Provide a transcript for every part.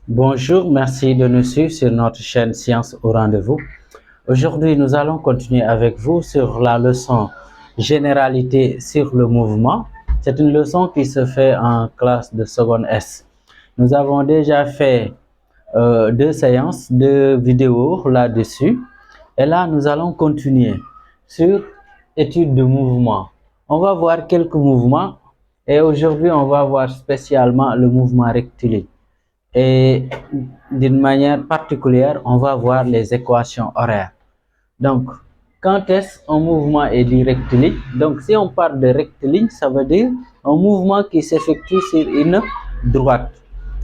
Bonjour, merci de nous suivre sur notre chaîne Science au rendez-vous. Aujourd'hui, nous allons continuer avec vous sur la leçon Généralité sur le mouvement. C'est une leçon qui se fait en classe de seconde S. Nous avons déjà fait deux séances, deux vidéos là-dessus. Et là, nous allons continuer sur étude de mouvement. On va voir quelques mouvements et aujourd'hui, on va voir spécialement le mouvement rectiligne. Et d'une manière particulière, on va voir les équations horaires. Donc, quand est-ce un mouvement est dit rectiligne? Donc, si on parle de rectiligne, ça veut dire un mouvement qui s'effectue sur une droite.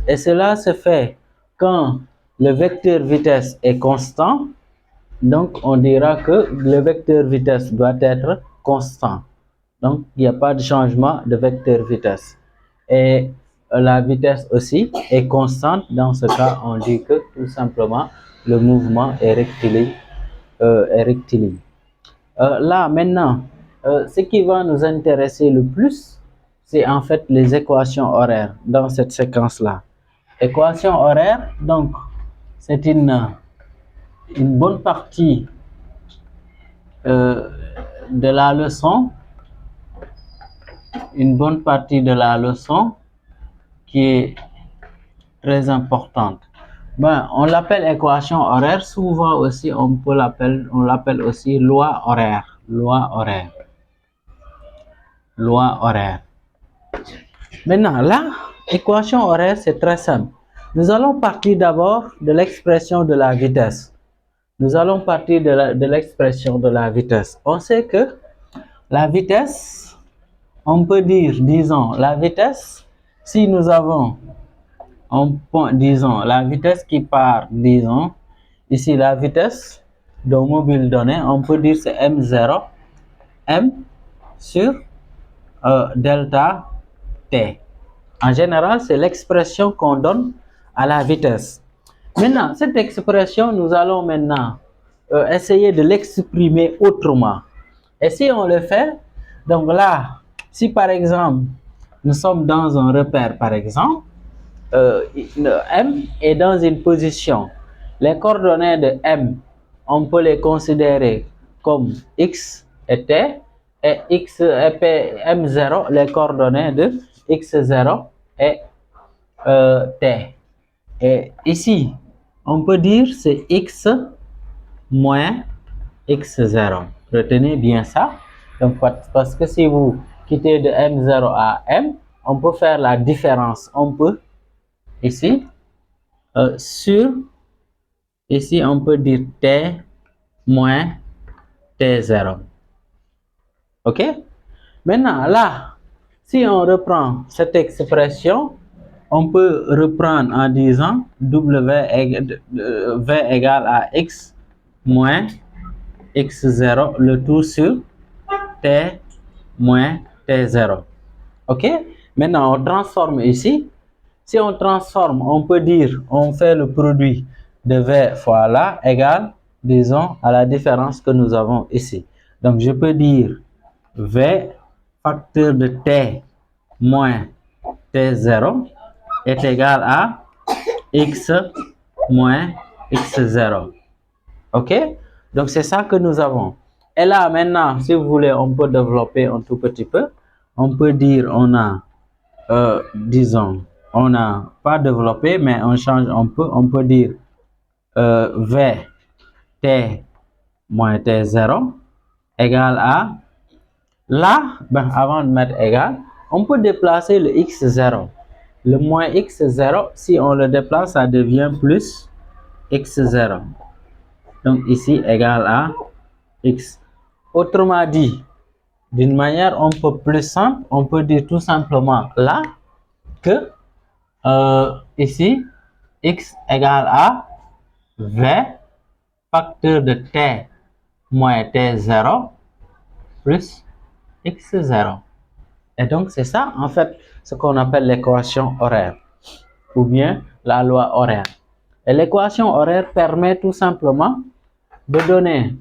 Et cela se fait quand le vecteur vitesse est constant. Donc, on dira que le vecteur vitesse doit être constant. Donc, il n'y a pas de changement de vecteur vitesse. Et la vitesse aussi est constante. Dans ce cas, on dit que tout simplement, le mouvement est rectiligne. Là, maintenant, ce qui va nous intéresser le plus, c'est en fait les équations horaires dans cette séquence-là. Équation horaire, donc, c'est une bonne partie de la leçon, qui est très importante. On l'appelle équation horaire. Souvent aussi, on l'appelle aussi loi horaire. Maintenant, là, équation horaire, c'est très simple. Nous allons partir d'abord de l'expression de la vitesse. de l'expression de la vitesse. On sait que la vitesse, on peut dire, disons, la vitesse, si nous avons un point, disons, la vitesse qui part, disons, ici la vitesse d'un mobile donné, on peut dire c'est M0, M sur delta T. En général, c'est l'expression qu'on donne à la vitesse. Maintenant, cette expression, nous allons maintenant essayer de l'exprimer autrement. Et si on le fait, donc là, si par exemple, nous sommes dans un repère, par exemple, M est dans une position. Les coordonnées de M, on peut les considérer comme X et T, et X et P, M0, les coordonnées de X0 et T. Et ici, on peut dire c'est X moins X0. Retenez bien ça. Donc, parce que si vous quittez de M0 à M, on peut faire la différence. On peut, ici, ici, on peut dire T moins T0. OK? Maintenant, là, si on reprend cette expression, on peut reprendre en disant V égale à X moins X0, le tout sur T moins T0. OK? Maintenant, on transforme ici. Si on transforme, on peut dire, on fait le produit de V fois là égale, disons, à la différence que nous avons ici. Donc, je peux dire V facteur de T moins T0 est égal à X moins X0. OK? Donc, c'est ça que nous avons. Et là, maintenant, si vous voulez, on peut développer un tout petit peu. On peut dire, on a, disons, on n'a pas développé, mais on change un peu. On peut dire V T moins T0 égale à, là, avant de mettre égal, on peut déplacer le X0. Le moins X0, si on le déplace, ça devient plus X0. Donc ici, égal à X. Autrement dit, d'une manière un peu plus simple, on peut dire tout simplement là que ici, X égale à V facteur de T moins T0 plus X0. Et donc, c'est ça, en fait, ce qu'on appelle l'équation horaire ou bien la loi horaire. Et l'équation horaire permet tout simplement de donner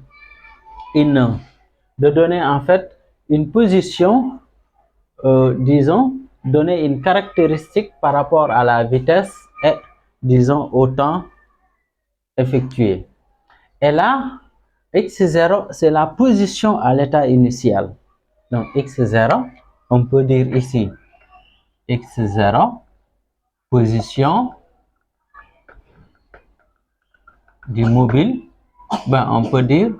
en fait une position, disons, donner une caractéristique par rapport à la vitesse et disons, au temps effectué. Et là, x0, c'est la position à l'état initial. Donc, x0, on peut dire ici, x0, position du mobile. Ben, on peut dire,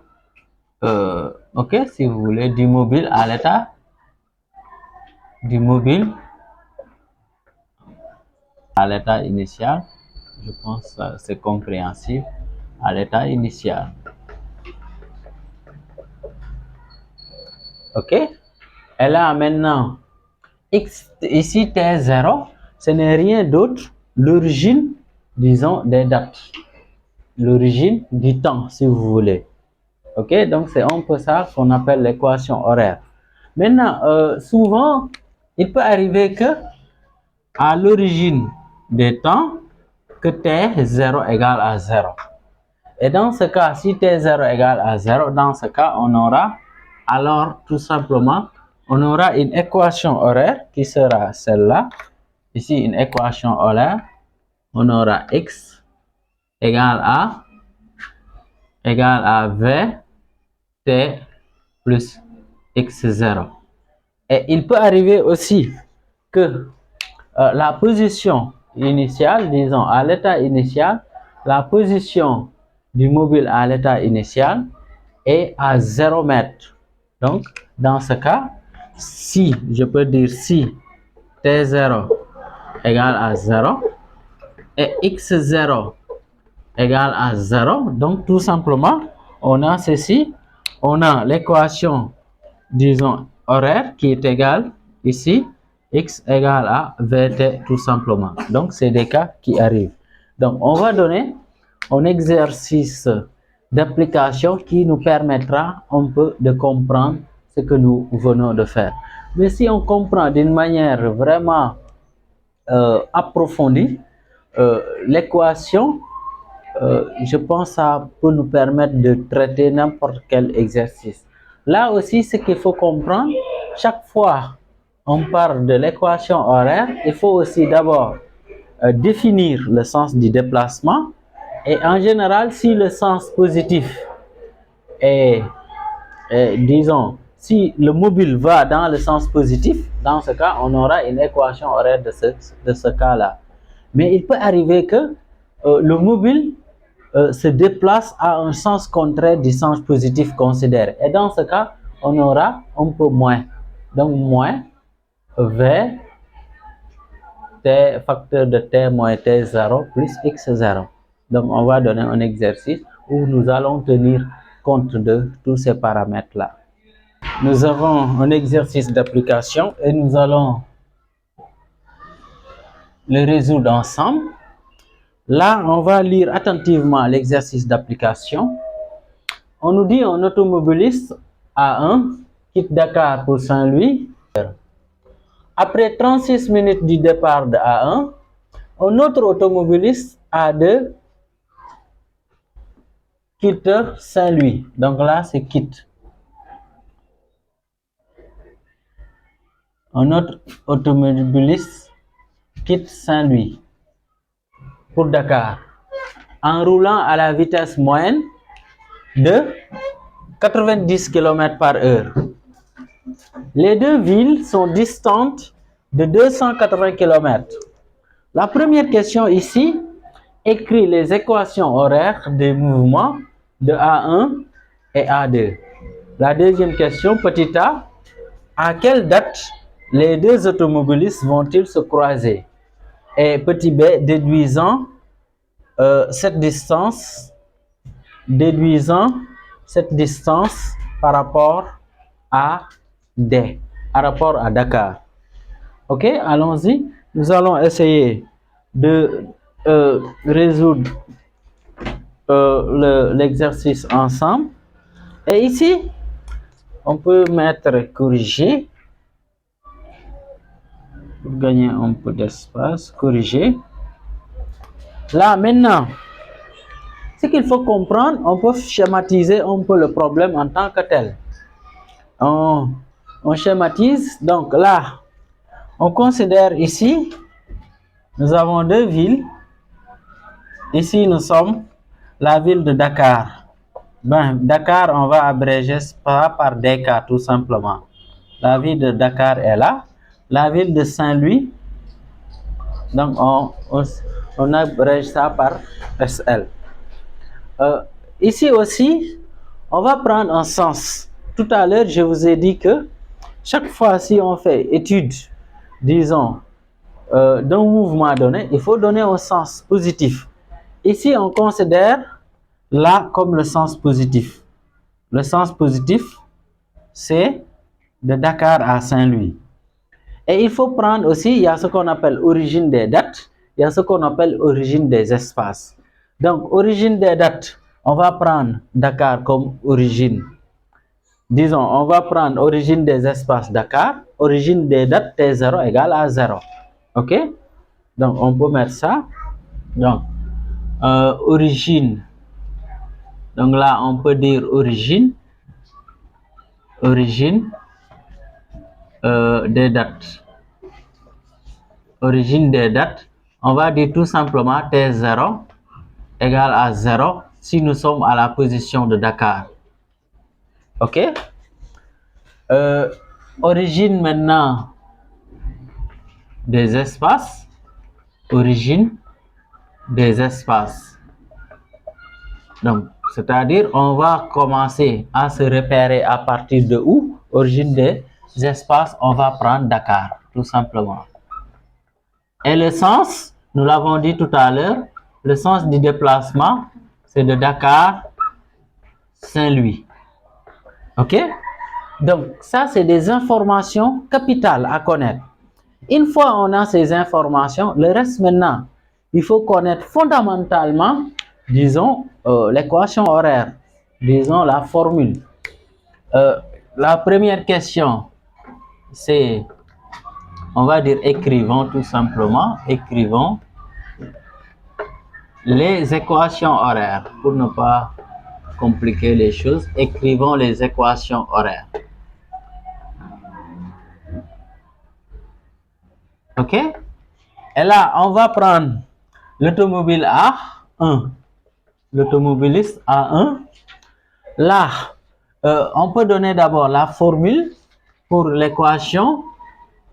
ok, si vous voulez, du mobile à l'état, du mobile à l'état initial. Je pense que c'est compréhensible, à l'état initial. Ok? Et là, maintenant, x, ici, t0, ce n'est rien d'autre, l'origine, disons, des dates. L'origine du temps, si vous voulez. Ok? Donc, c'est un peu ça qu'on appelle l'équation horaire. Maintenant, souvent, il peut arriver que, à l'origine des temps, que t0 égale à 0. Et dans ce cas, si t0 égale à 0, dans ce cas, on aura, alors tout simplement, on aura une équation horaire qui sera celle-là. Ici, une équation horaire. On aura x égale à v t plus x0. Et il peut arriver aussi que la position initiale, disons à l'état initial, la position du mobile à l'état initial est à 0 mètre. Donc, dans ce cas, si, je peux dire si t0 égale à 0 et x0 égale à 0, donc tout simplement, on a ceci, on a l'équation, disons, horaire qui est égale ici, x égale à vt tout simplement. Donc, c'est des cas qui arrivent. Donc, on va donner un exercice d'application qui nous permettra un peu de comprendre ce que nous venons de faire. Mais si on comprend d'une manière vraiment approfondie l'équation, je pense que ça peut nous permettre de traiter n'importe quel exercice. Là aussi, ce qu'il faut comprendre, chaque fois on parle de l'équation horaire, il faut aussi d'abord définir le sens du déplacement. Et en général, si le sens positif est, disons, si le mobile va dans le sens positif, dans ce cas, on aura une équation horaire de ce cas-là. Mais il peut arriver que le mobile se déplace à un sens contraire du sens positif considéré. Et dans ce cas, on aura un peu moins. Donc, moins v t facteur de t moins t0 plus x0. Donc, on va donner un exercice où nous allons tenir compte de tous ces paramètres-là. Nous avons un exercice d'application et nous allons le résoudre ensemble. Là, on va lire attentivement l'exercice d'application. On nous dit un automobiliste A1 quitte Dakar pour Saint-Louis. Après 36 minutes du départ de A1, un autre automobiliste A2 quitte Saint-Louis. Donc là, c'est quitte. Un autre automobiliste quitte Saint-Louis pour Dakar en roulant à la vitesse moyenne de 90 km/h. Les deux villes sont distantes de 280 km. La première question ici, écrit les équations horaires des mouvements de A1 et A2. La deuxième question, petit a, à quelle date les deux automobilistes vont-ils se croiser? Et petit b, déduisant cette distance par rapport à D, par rapport à Dakar. Ok, allons-y. Nous allons essayer de résoudre l'exercice ensemble. Et ici, on peut mettre corriger pour gagner un peu d'espace. Corriger. Là, maintenant, ce qu'il faut comprendre, on peut schématiser un peu le problème en tant que tel. On schématise. Donc là, on considère ici, nous avons deux villes Ici, nous sommes la ville de Dakar. Ben, Dakar, on va abréger par DK tout simplement. La ville de Dakar est là. La ville de Saint-Louis, donc on abrège ça par SL. Ici aussi, on va prendre un sens. Tout à l'heure, je vous ai dit que chaque fois si on fait étude, disons, d'un mouvement donné, il faut donner un sens positif. Ici, on considère là comme le sens positif. Le sens positif, c'est de Dakar à Saint-Louis. Et il faut prendre aussi, il y a ce qu'on appelle origine des dates, il y a ce qu'on appelle origine des espaces. Donc, origine des dates, on va prendre Dakar comme origine. Disons, on va prendre origine des espaces Dakar, origine des dates T0 égale à 0. OK? Donc, on peut mettre ça. Donc, origine. Donc là, on peut dire origine des dates. Origine des dates, on va dire tout simplement T0 égale à 0 si nous sommes à la position de Dakar. OK? Origine maintenant des espaces. Origine des espaces. Donc, c'est-à-dire, on va commencer à se repérer à partir de où? Origine des espaces, on va prendre Dakar, tout simplement. Et le sens, nous l'avons dit tout à l'heure, le sens du déplacement, c'est de Dakar, Saint-Louis. OK? Donc, ça, c'est des informations capitales à connaître. Une fois on a ces informations, le reste maintenant, il faut connaître fondamentalement, disons, l'équation horaire, disons la formule. La première question, c'est, on va dire, écrivons tout simplement, écrivons les équations horaires. Pour ne pas compliquer les choses, écrivons les équations horaires. OK? Et là, on va prendre l'automobile A1, l'automobiliste A1. Là, on peut donner d'abord la formule pour l'équation.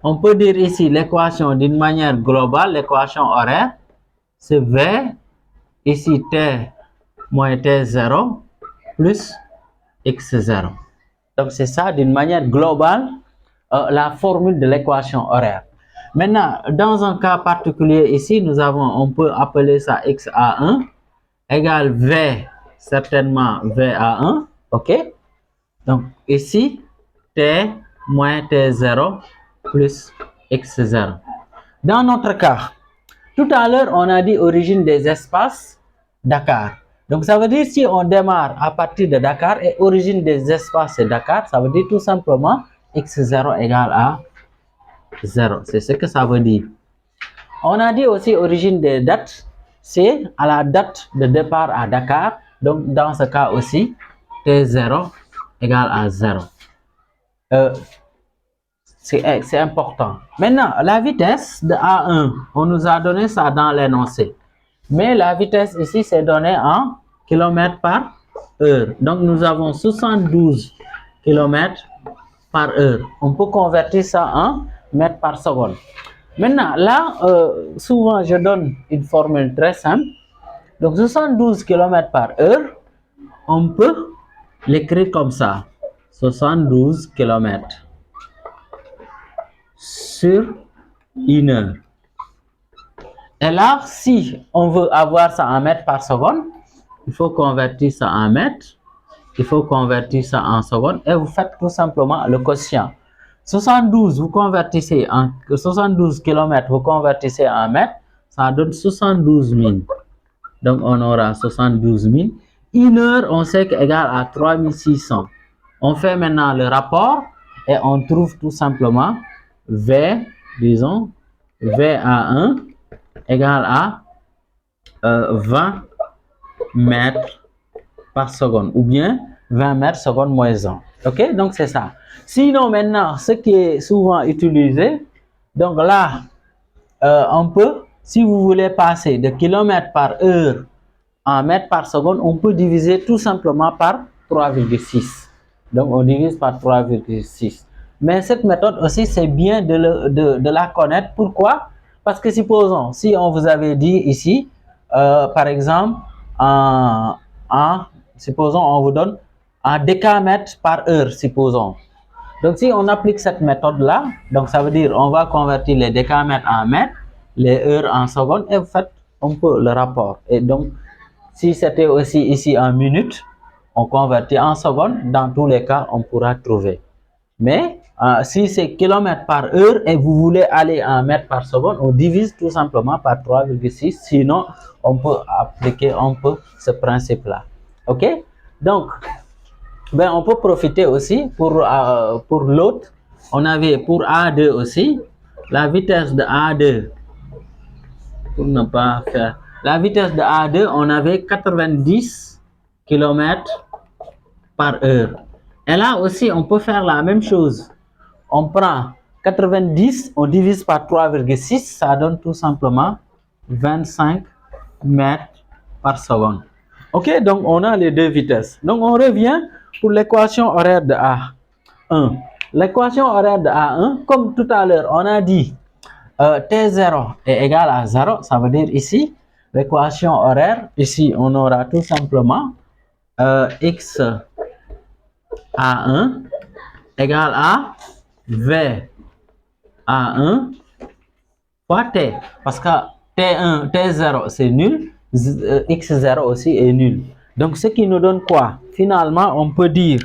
On peut dire ici l'équation d'une manière globale, l'équation horaire, c'est V, ici T moins T0 plus X0. Donc, c'est ça d'une manière globale, la formule de l'équation horaire. Maintenant, dans un cas particulier ici, on peut appeler ça XA1 égale V, certainement VA1, OK? Donc, ici, T moins T0 plus X0. Dans notre cas, tout à l'heure, on a dit origine des espaces Dakar. Donc, ça veut dire si on démarre à partir de Dakar et origine des espaces c'est Dakar, ça veut dire tout simplement X0 égale à 0. C'est ce que ça veut dire. On a dit aussi origine des dates, c'est à la date de départ à Dakar. Donc, dans ce cas aussi, T0 égale à 0. C'est important. Maintenant, la vitesse de A1, on nous a donné ça dans l'énoncé. Mais la vitesse ici, c'est donné en km par heure. Donc, nous avons 72 km par heure. On peut convertir ça en mètres par seconde. Maintenant, là, souvent, je donne une formule très simple. Donc, 72 km par heure, on peut l'écrire comme ça. 72 km sur une heure. Et là, si on veut avoir ça en mètres par seconde, il faut convertir ça en mètres, il faut convertir ça en secondes, et vous faites tout simplement le quotient. 72, vous convertissez en 72 km, vous convertissez en mètres, ça donne 72 000. Donc, on aura 72 000. Une heure, on sait qu'égale à 3600. On fait maintenant le rapport et on trouve tout simplement V, disons, VA1 égale à 20 mètres par seconde ou bien 20 mètres seconde moins 1. OK? Donc, c'est ça. Sinon, maintenant, ce qui est souvent utilisé, donc là, on peut si vous voulez passer de kilomètres par heure en mètres par seconde, on peut diviser tout simplement par 3,6. Donc, on divise par 3,6. Mais cette méthode aussi, c'est bien de la connaître. Pourquoi? Parce que supposons, si on vous avait dit ici, par exemple, supposons, on vous donne en décamètres par heure, supposons. Donc, si on applique cette méthode-là, donc ça veut dire on va convertir les décamètres en mètres, les heures en secondes, et vous faites un peu le rapport. Et donc, si c'était aussi ici en minutes, on convertit en secondes. Dans tous les cas, on pourra trouver. Mais si c'est kilomètres par heure et vous voulez aller en mètres par seconde, on divise tout simplement par 3,6. Sinon, on peut appliquer un peu ce principe-là. OK? Donc, ben, on peut profiter aussi pour l'autre. On avait pour A2 aussi la vitesse de A2. Pour ne pas faire. La vitesse de A2, on avait 90 km par heure. Et là aussi, on peut faire la même chose. On prend 90, on divise par 3,6, ça donne tout simplement 25 mètres par seconde. OK, donc on a les deux vitesses. Donc on revient pour l'équation horaire de A1. L'équation horaire de A1, comme tout à l'heure, on a dit T0 est égal à 0, ça veut dire ici, l'équation horaire, ici on aura tout simplement X A1 égale à V A1 fois T, parce que T1, T0 c'est nul, X0 aussi est nul. Donc ce qui nous donne quoi? Finalement, on peut dire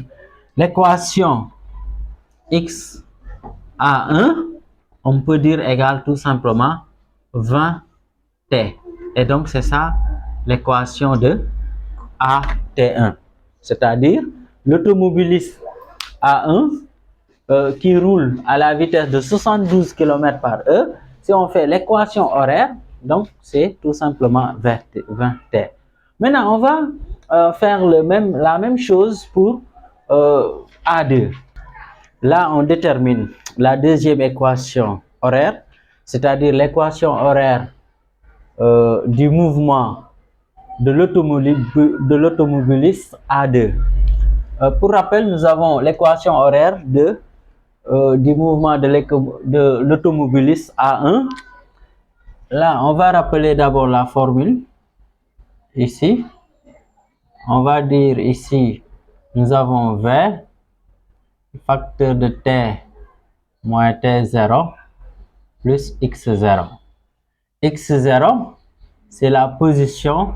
l'équation X A1, on peut dire égale tout simplement 20T. Et donc c'est ça l'équation de AT1. C'est-à-dire l'automobiliste A1 qui roule à la vitesse de 72 km par heure, si on fait l'équation horaire, donc c'est tout simplement 20T. Maintenant, on va faire la même chose pour A2. Là, on détermine la deuxième équation horaire, c'est-à-dire l'équation horaire du mouvement de l'automobiliste A2. Pour rappel, nous avons l'équation horaire du mouvement de l'automobiliste A1. Là, on va rappeler d'abord la formule. Ici, on va dire ici, nous avons V, facteur de T moins T0 plus X0. X0, c'est la position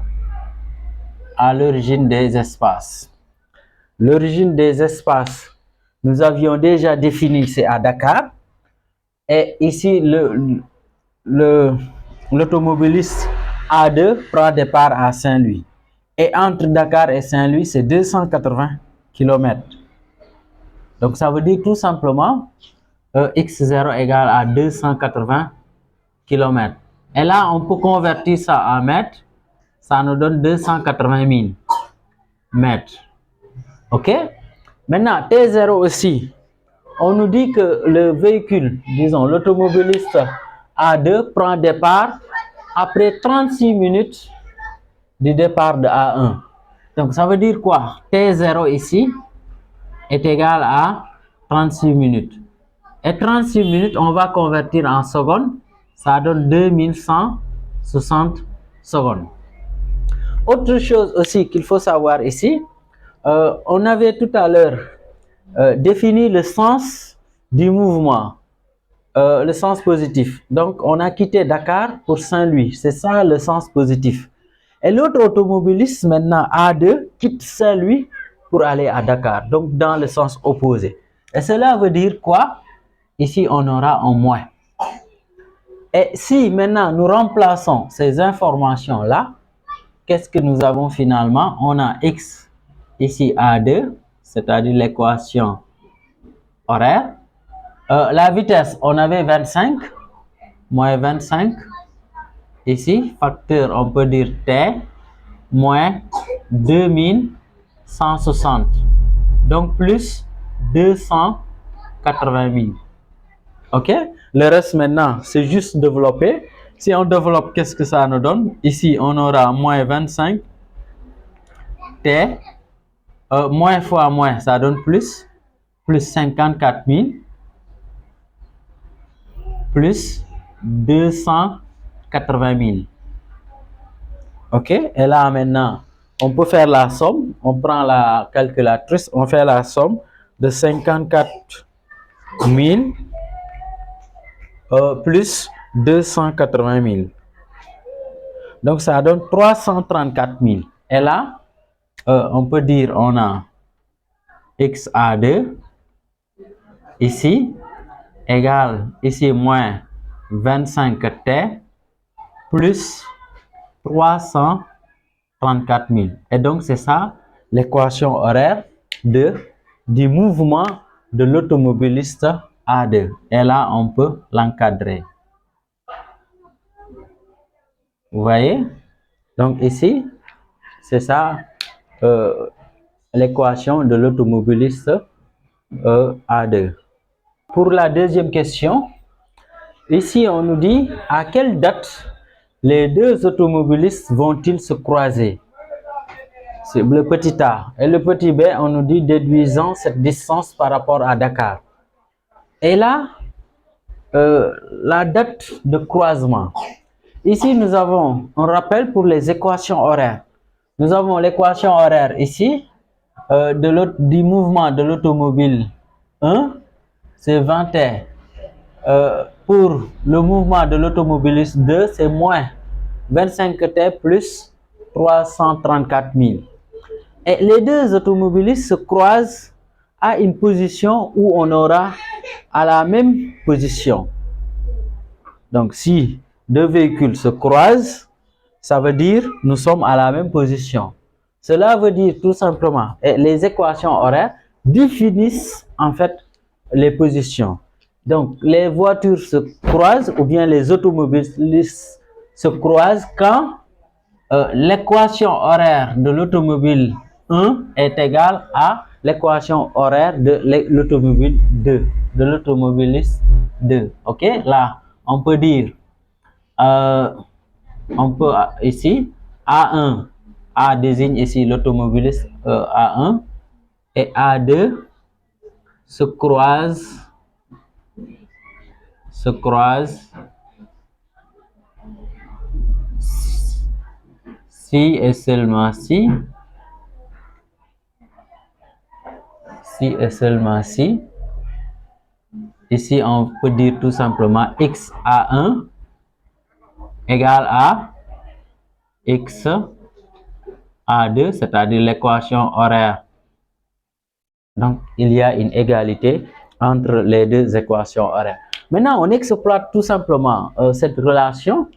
à l'origine des espaces. L'origine des espaces, nous avions déjà défini, c'est à Dakar. Et ici, l'automobiliste A2 prend départ à Saint-Louis. Et entre Dakar et Saint-Louis, c'est 280 km. Donc, ça veut dire tout simplement X0 égale à 280 km. Et là, on peut convertir ça en mètres. Ça nous donne 280 000 mètres. OK? Maintenant, T0 aussi. On nous dit que le véhicule, disons l'automobiliste A2 prend départ après 36 minutes du départ de A1. Donc, ça veut dire quoi? T0 ici est égal à 36 minutes. Et 36 minutes, on va convertir en secondes. Ça donne 2160 secondes. Autre chose aussi qu'il faut savoir ici, on avait tout à l'heure défini le sens du mouvement, le sens positif. Donc, on a quitté Dakar pour Saint-Louis. C'est ça le sens positif. Et l'autre automobiliste, maintenant A2, quitte Saint-Louis pour aller à Dakar. Donc, dans le sens opposé. Et cela veut dire quoi? Ici, on aura un moins. Et si maintenant nous remplaçons ces informations-là, qu'est-ce que nous avons finalement? On a X ici A2, c'est-à-dire l'équation horaire. La vitesse, on avait 25, moins 25. Ici, facteur, on peut dire T, moins 2160. Donc, plus 280 000. OK? Le reste maintenant, c'est juste développer. Si on développe, qu'est-ce que ça nous donne? Ici, on aura moins 25 T. Moins fois moins, ça donne plus 54 000 plus 280 000. OK? Et là, maintenant, on peut faire la somme. On prend la calculatrice, on fait la somme de 54 000 plus 280 000. Donc, ça donne 334 000. Et là, on peut dire on a XA2 ici égale ici moins 25T plus 334 000. Et donc, c'est ça l'équation horaire du mouvement de l'automobiliste A2. Et là, on peut l'encadrer. Vous voyez? Donc, ici, c'est ça l'équation de l'automobiliste A2. Pour la deuxième question, ici, on nous dit à quelle date les deux automobilistes vont-ils se croiser? C'est le petit A. Et le petit B, on nous dit déduisant cette distance par rapport à Dakar. Et là, la date de croisement. Ici, nous avons, on rappelle pour les équations horaires. Nous avons l'équation horaire ici du mouvement de l'automobile 1, c'est 20T. Pour le mouvement de l'automobiliste 2, c'est moins 25T plus 334 000. Et les deux automobilistes se croisent à une position où on aura à la même position. Donc, si deux véhicules se croisent, ça veut dire nous sommes à la même position. Cela veut dire tout simplement, et les équations horaires définissent en fait les positions. Donc, les voitures se croisent ou bien les automobilistes se croisent quand l'équation horaire de l'automobile 1 est égale à l'équation horaire de l'automobile 2, de l'automobiliste 2. OK? Là, on peut dire, on peut ici, A1, A désigne ici l'automobiliste A1 et A2 se croisent si et seulement si et seulement si. Ici, on peut dire tout simplement XA1 égale à XA2, c'est-à-dire l'équation horaire. Donc, il y a une égalité entre les deux équations horaires. Maintenant, on exploite tout simplement cette relation.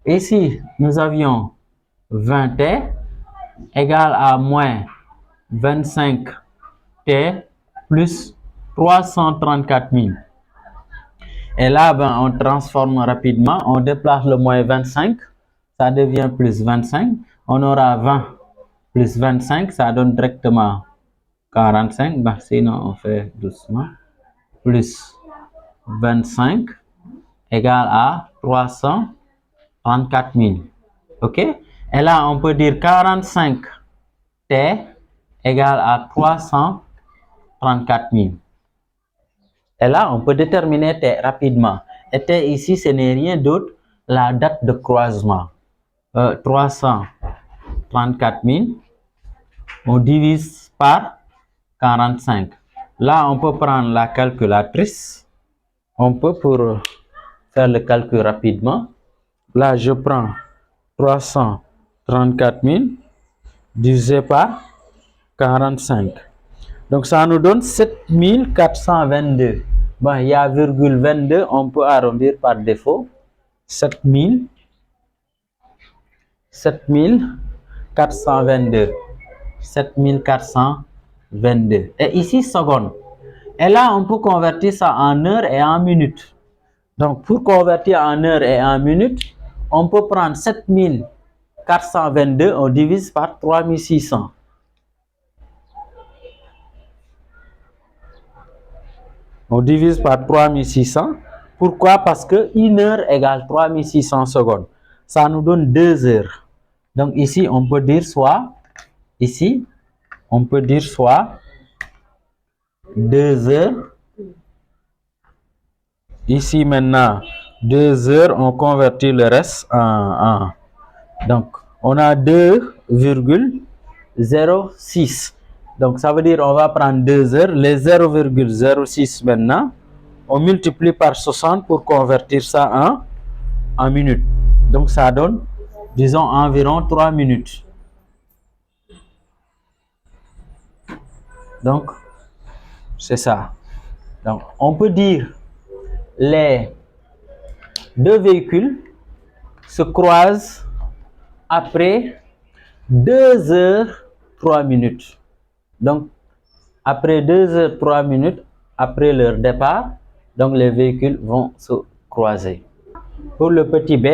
Ici, nous avions 20T égale à moins 25T plus 334 000. Et là, ben, on transforme rapidement, on déplace le moins 25, ça devient plus 25. On aura 20 plus 25, ça donne directement 45. Ben, sinon, on fait doucement. Plus 25 égale à 334 000. OK? Et là, on peut dire 45T égale à 334 000. Et là, on peut déterminer T rapidement. Et T ici, ce n'est rien d'autre, la date de croisement. 334 000, on divise par 45. Là, on peut prendre la calculatrice. On peut, pour faire le calcul rapidement, là, je prends 334 000 divisé par 45. Donc, ça nous donne 7422. Bon, il y a virgule 22, on peut arrondir par défaut. 7422. 7422. Et ici, secondes. Et là, on peut convertir ça en heures et en minutes. Donc, pour convertir en heures et en minutes, on peut prendre 7422, on divise par 3600. On divise par 3600 Pourquoi? Parce que 1 heure égale 3600 secondes. Ça nous donne 2 heures. Donc ici, on peut dire soit, ici, on peut dire soit 2 heures. Ici maintenant, 2 heures, on convertit le reste en. Donc, on a 2,06. Donc, ça veut dire on va prendre 2 heures, les 0,06 maintenant, on multiplie par 60 pour convertir ça en minutes. Donc, ça donne, disons, environ 3 minutes. Donc, c'est ça. Donc, on peut dire les deux véhicules se croisent après 2 heures 3 minutes. Donc, après 2 heures 3 minutes, après leur départ, donc les véhicules vont se croiser. Pour le petit b,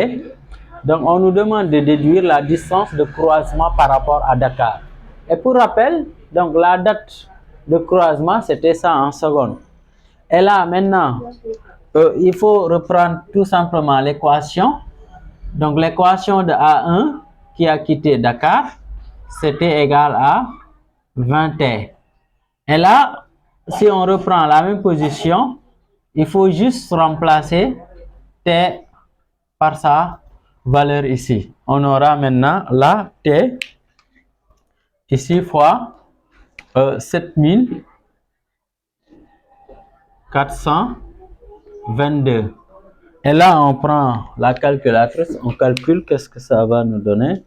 donc on nous demande de déduire la distance de croisement par rapport à Dakar. Et pour rappel, donc la date de croisement, c'était ça en secondes. Et là, maintenant, il faut reprendre tout simplement l'équation. Donc, l'équation de A1 qui a quitté Dakar, c'était égal à 20T. Et là, si on reprend la même position, il faut juste remplacer T par sa valeur ici. On aura maintenant là T ici fois 7422. Et là, on prend la calculatrice, on calcule qu'est-ce que ça va nous donner.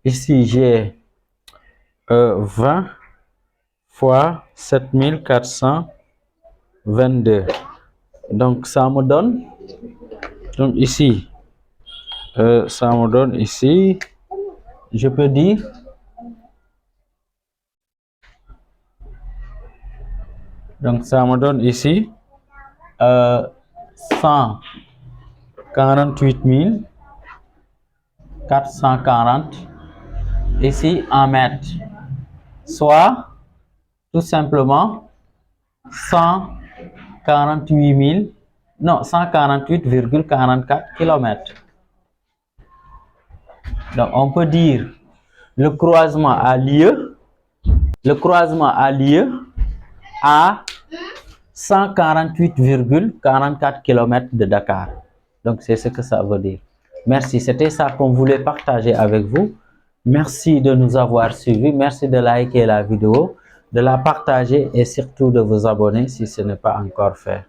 Ici, j'ai 20 fois 7422. Donc, ça me donne, donc ici, ça me donne ici, je peux dire, donc ça me donne ici 148 440 ici en mètres, soit tout simplement 148,44 km. Donc on peut dire le croisement a lieu à 148,44 km de Dakar. Donc c'est ce que ça veut dire. Merci, c'était ça qu'on voulait partager avec vous. Merci de nous avoir suivis. Merci de liker la vidéo, de la partager et surtout de vous abonner si ce n'est pas encore fait.